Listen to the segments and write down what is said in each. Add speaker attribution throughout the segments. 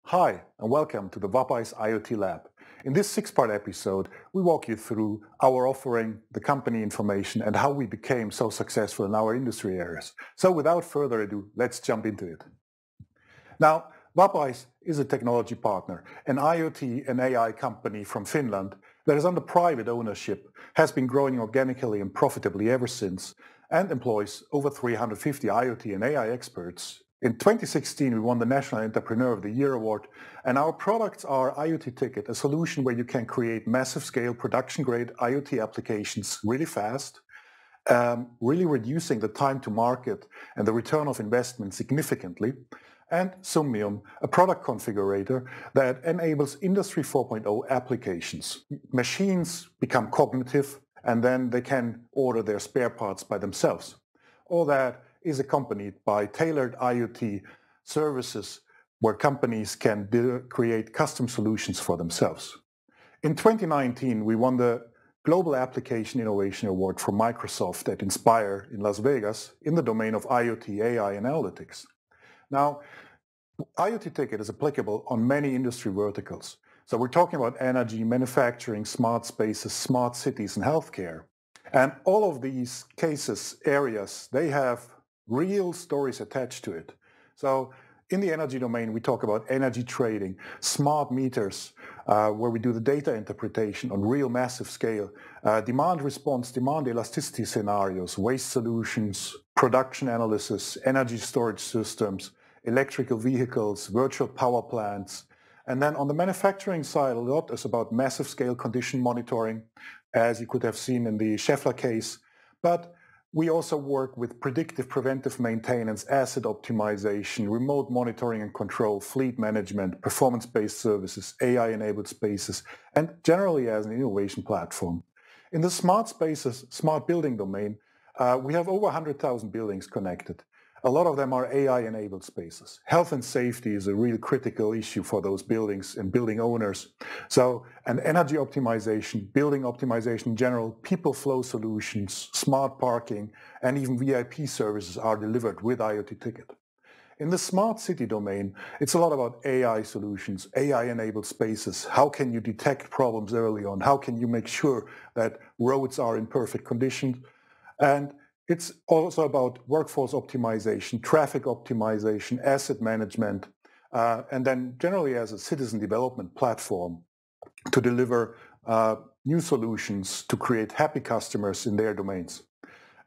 Speaker 1: Hi, and welcome to the Wapice IoT Lab. In this six-part episode, we walk you through our offering, the company information, and how we became so successful in our industry areas. So without further ado, let's jump into it. Now, Wapice is a technology partner, an IoT and AI company from Finland that is under private ownership, has been growing organically and profitably ever since, and employs over 350 IoT and AI experts. In 2016, we won the National Entrepreneur of the Year award, and our products are IoT-TICKET, a solution where you can create massive-scale production-grade IoT applications really fast, really reducing the time to market and the return of investment significantly, and Summium, a product configurator that enables Industry 4.0 applications. Machines become cognitive, and then they can order their spare parts by themselves. All that is accompanied by tailored IoT services where companies can create custom solutions for themselves. In 2019, we won the Global Application Innovation Award from Microsoft at Inspire in Las Vegas in the domain of IoT, AI, and analytics. Now, IoT-TICKET is applicable on many industry verticals. So we're talking about energy, manufacturing, smart spaces, smart cities, and healthcare. And all of these cases, areas, they have real stories attached to it. So in the energy domain, we talk about energy trading, smart meters, where we do the data interpretation on real massive scale, demand response, demand elasticity scenarios, waste solutions, production analysis, energy storage systems, electrical vehicles, virtual power plants. And then on the manufacturing side, a lot is about massive scale condition monitoring, as you could have seen in the Scheffler case. But we also work with predictive preventive maintenance, asset optimization, remote monitoring and control, fleet management, performance-based services, AI-enabled spaces, and generally as an innovation platform. In the smart spaces, smart building domain, we have over 100,000 buildings connected. A lot of them are AI-enabled spaces. Health and safety is a real critical issue for those buildings and building owners. So, and energy optimization, building optimization in general, people flow solutions, smart parking, and even VIP services are delivered with IoT-TICKET. In the smart city domain, it's a lot about AI solutions, AI-enabled spaces. How can you detect problems early on? How can you make sure that roads are in perfect condition? And it's also about workforce optimization, traffic optimization, asset management, and then generally as a citizen development platform to deliver new solutions to create happy customers in their domains.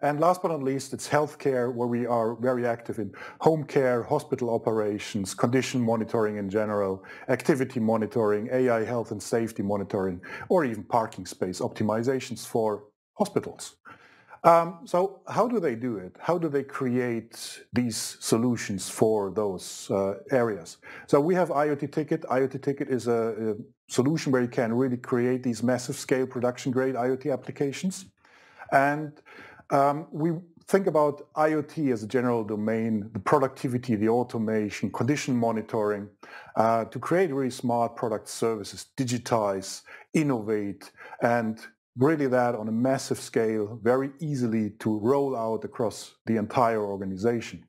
Speaker 1: And last but not least, it's healthcare, where we are very active in home care, hospital operations, condition monitoring in general, activity monitoring, AI health and safety monitoring, or even parking space optimizations for hospitals. So how do they do it? How do they create these solutions for those areas? So we have IoT-TICKET. IoT-TICKET is a solution where you can really create these massive scale production grade IoT applications. And we think about IoT as a general domain, the productivity, the automation, condition monitoring, to create really smart product services, digitize, innovate, and really that on a massive scale, very easily to roll out across the entire organization.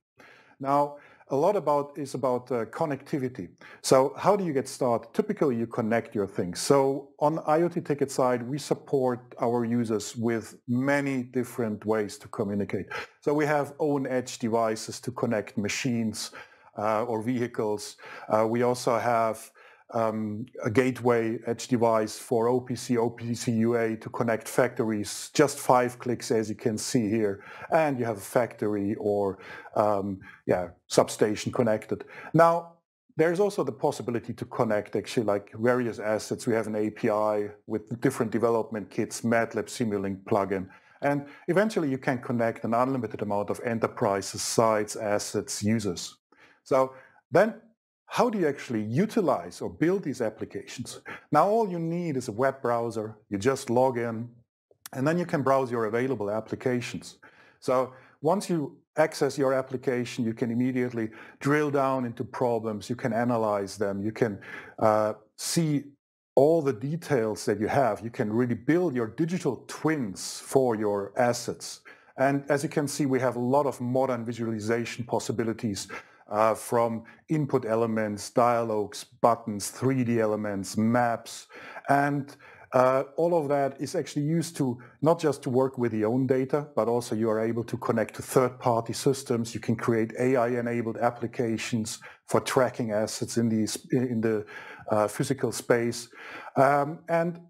Speaker 1: Now, a lot is about connectivity. So how do you get started? Typically, you connect your things. So on IoT-TICKET side, we support our users with many different ways to communicate. So we have own edge devices to connect machines or vehicles. We also have a gateway edge device for OPC UA to connect factories, just 5 clicks as you can see here, and you have a factory or substation connected. Now, there's also the possibility to connect actually like various assets. We have an API with different development kits, MATLAB Simulink plugin, and eventually you can connect an unlimited amount of enterprises, sites, assets, users. So then how do you actually utilize or build these applications? Now all you need is a web browser. You just log in and then you can browse your available applications. So once you access your application, you can immediately drill down into problems. You can analyze them. You can see all the details that you have. You can really build your digital twins for your assets. And as you can see, we have a lot of modern visualization possibilities from input elements, dialogues, buttons, 3D elements, maps, and all of that is actually used to not just to work with your own data, but also you are able to connect to third-party systems. You can create AI-enabled applications for tracking assets in the physical space, and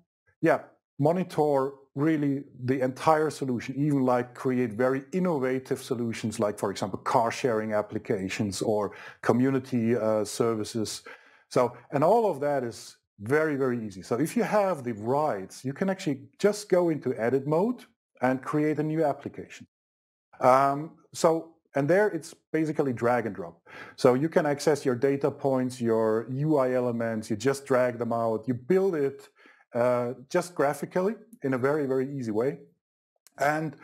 Speaker 1: yeah, monitor really the entire solution, even like create very innovative solutions like, for example, car sharing applications or community services. So, and all of that is very, very easy. So if you have the rights, you can actually just go into edit mode and create a new application. And there it's basically drag and drop. So you can access your data points, your UI elements, you just drag them out, you build it just graphically in a very, very easy way. And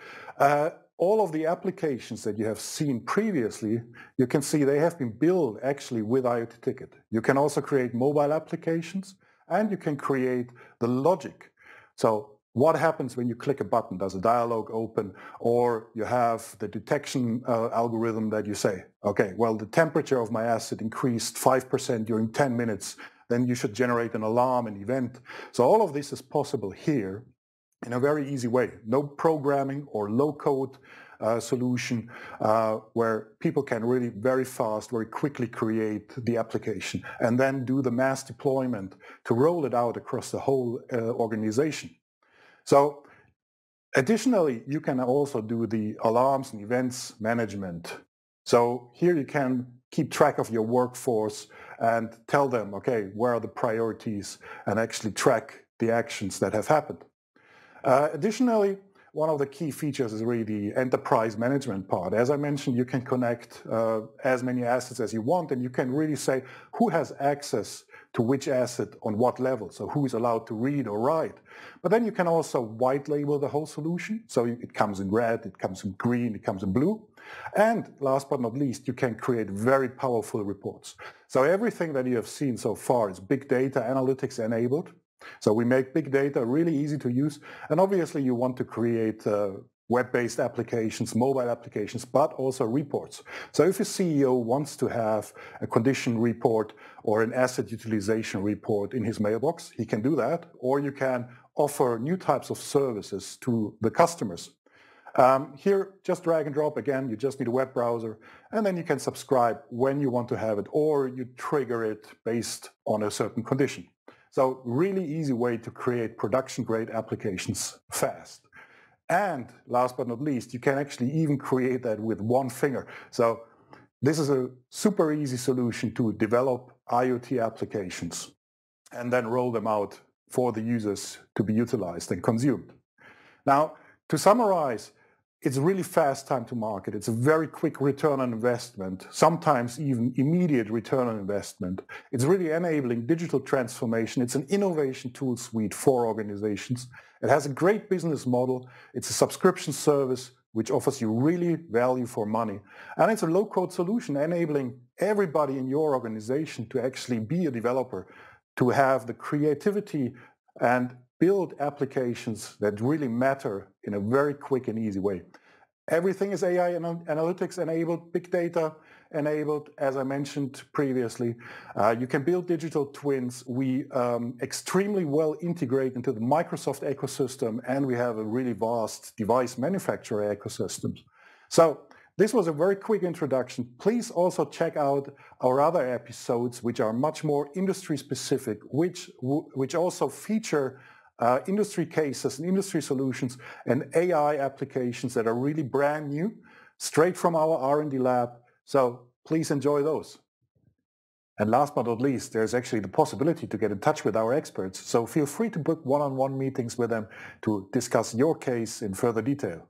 Speaker 1: all of the applications that you have seen previously, you can see they have been built actually with IoT-TICKET. You can also create mobile applications, and you can create the logic. So what happens when you click a button? Does a dialog open? Or you have the detection algorithm that you say, okay, well, the temperature of my asset increased 5% during 10 minutes. Then you should generate an alarm, an event. So all of this is possible here in a very easy way. No programming or low-code solution where people can really very fast, very quickly create the application and then do the mass deployment to roll it out across the whole organization. So additionally, you can also do the alarms and events management. So here you can keep track of your workforce and tell them, okay, where are the priorities, and actually track the actions that have happened. Additionally, one of the key features is really the enterprise management part. As I mentioned, you can connect as many assets as you want, and you can really say who has access to which asset on what level, so who is allowed to read or write. But then you can also white label the whole solution, so it comes in red, it comes in green, it comes in blue. And last but not least, you can create very powerful reports. So everything that you have seen so far is big data analytics enabled. So we make big data really easy to use, and obviously you want to create web-based applications, mobile applications, but also reports. So if a CEO wants to have a condition report or an asset utilization report in his mailbox, he can do that, or you can offer new types of services to the customers. Here, just drag and drop again, you just need a web browser, and then you can subscribe when you want to have it, or you trigger it based on a certain condition. So really easy way to create production-grade applications fast. And last but not least, you can actually even create that with one finger. So this is a super easy solution to develop IoT applications and then roll them out for the users to be utilized and consumed. Now, to summarize, it's really fast time to market. It's a very quick return on investment, sometimes even immediate return on investment. It's really enabling digital transformation. It's an innovation tool suite for organizations. It has a great business model. It's a subscription service which offers you really value for money. And it's a low-code solution enabling everybody in your organization to actually be a developer, to have the creativity and build applications that really matter in a very quick and easy way. Everything is AI analytics enabled, big data enabled, as I mentioned previously. You can build digital twins. We extremely well integrate into the Microsoft ecosystem, and we have a really vast device manufacturer ecosystem. So this was a very quick introduction. Please also check out our other episodes, which are much more industry specific, which also feature industry cases and industry solutions and AI applications that are really brand new, straight from our R&D lab. So please enjoy those. And last but not least, there's actually the possibility to get in touch with our experts. So feel free to book one-on-one meetings with them to discuss your case in further detail.